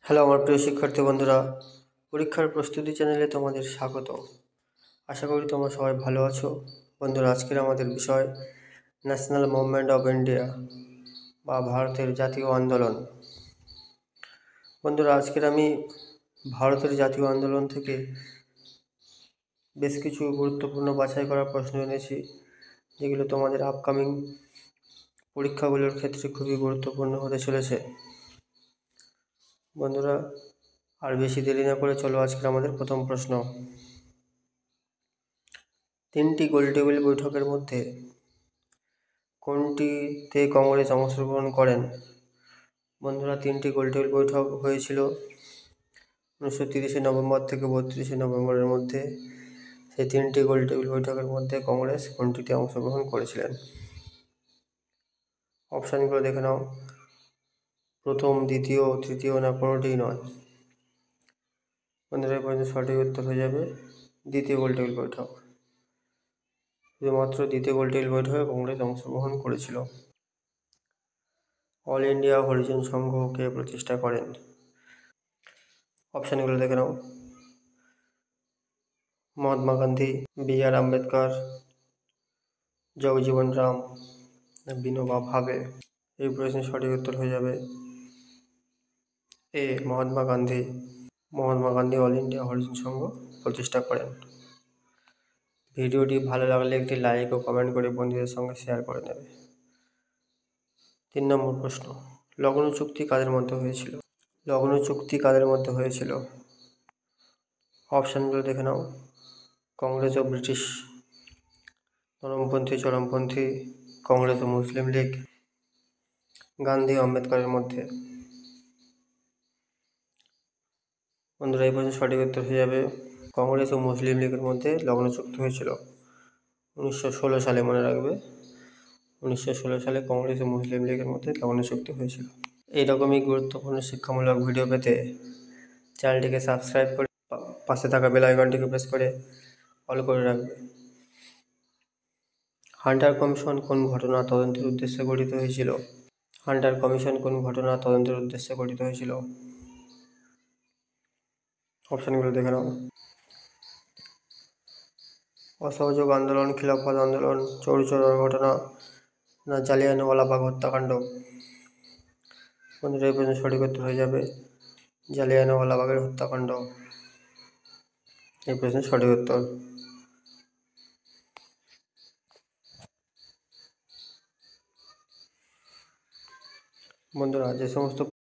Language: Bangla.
হ্যালো আমার প্রিয় শিক্ষার্থী বন্ধুরা, পরীক্ষার প্রস্তুতি চ্যানেলে তোমাদের স্বাগত। আশা করি তোমরা সবাই ভালো আছো। বন্ধুরা, আজকের আমাদের বিষয় ন্যাশনাল মুভমেন্ট অফ ইন্ডিয়া বা ভারতের জাতীয় আন্দোলন। বন্ধুরা, আজকের আমি ভারতের জাতীয় আন্দোলন থেকে বেশ কিছু গুরুত্বপূর্ণ বাছাই করা প্রশ্ন এনেছি, যেগুলো তোমাদের আপকামিং পরীক্ষাগুলোর ক্ষেত্রে খুবই গুরুত্বপূর্ণ হতে চলেছে। বন্ধুরা, আর বেশি দেরি না করে চলো আজকের আমাদের প্রথম প্রশ্ন। 3টি গোলটেবিল বৈঠকের মধ্যে কোনটিতে কংগ্রেস অংশগ্রহণ করেন? বন্ধুরা, 3টি গোলটেবিল বৈঠক হয়েছিল 1930 নভেম্বর থেকে 32 নভেম্বরের মধ্যে। সেই 3টি গোলটেবিল বৈঠকের মধ্যে কংগ্রেস কোনটিতে অংশগ্রহণ করেছিলেন? অপশানগুলো দেখে নাও। প্রথম, দ্বিতীয়, তৃতীয় না কোনোটিই নয়? বন্ধুরা, এই পর্যন্ত সঠিক উত্তর হয়ে যাবে দ্বিতীয় গোলটেবিল বৈঠক। শুধুমাত্র দ্বিতীয় গোলটেবিল বৈঠকে কংগ্রেস অংশগ্রহণ করেছিল। অল ইন্ডিয়া হরিজন সংঘ কে প্রতিষ্ঠা করেন? অপশানগুলো দেখে নাও। মহাত্মা গান্ধী, বি.আর. আম্বেদকর, জগজীবন রাম, বিনোবা ভাবে? এই প্রশ্নের সঠিক উত্তর হয়ে যাবে এ, মহাত্মা গান্ধী। মহাত্মা গান্ধী অল ইন্ডিয়া হরিজন সংঘ প্রতিষ্ঠা করেন। ভিডিওটি ভালো লাগলে একটি লাইক ও কমেন্ট করে বন্ধুদের সঙ্গে শেয়ার করে নেবে। 3 নম্বর প্রশ্ন, লখনৌ চুক্তি কাদের মধ্যে হয়েছিল? লখনৌ চুক্তি কাদের মধ্যে হয়েছিল? অপশানগুলো দেখে নাও। কংগ্রেস ও ব্রিটিশ, নরমপন্থী চরমপন্থী, কংগ্রেস ও মুসলিম লীগ, গান্ধী ও আম্বেদকরের মধ্যে? বন্ধুরা, এই পর্যন্ত সঠিক উত্তর হয়ে যাবে কংগ্রেস ও মুসলিম লীগের মধ্যে লখনৌ চুক্তি হয়েছিল 1916 সালে। মনে রাখবে, 1916 সালে কংগ্রেস ও মুসলিম লীগের মধ্যে লখনৌ চুক্তি হয়েছিল। এইরকমই গুরুত্বপূর্ণ শিক্ষামূলক ভিডিও পেতে চ্যানেলটিকে সাবস্ক্রাইব করে পাশে থাকা বেল আইকনটিকে প্রেস করে অল করে রাখবে। হান্টার কমিশন কোন ঘটনা তদন্তের উদ্দেশ্যে গঠিত হয়েছিল? হান্টার কমিশন কোন ঘটনা তদন্তের উদ্দেশ্যে গঠিত হয়েছিল? অপশানগুলো দেখে নাও। অসহযোগ আন্দোলন, খিলাফত আন্দোলন, চৌরি চৌরার ঘটনা না জালিয়ানওয়ালাবাগ হত্যাকাণ্ড? বন্ধুরা, এই পর্যন্ত সঠিক উত্তর হয়ে যাবে জালিয়ানওয়ালাবাগের হত্যাকাণ্ড। এই প্রশ্নের সঠিক উত্তর। বন্ধুরা, যে সমস্ত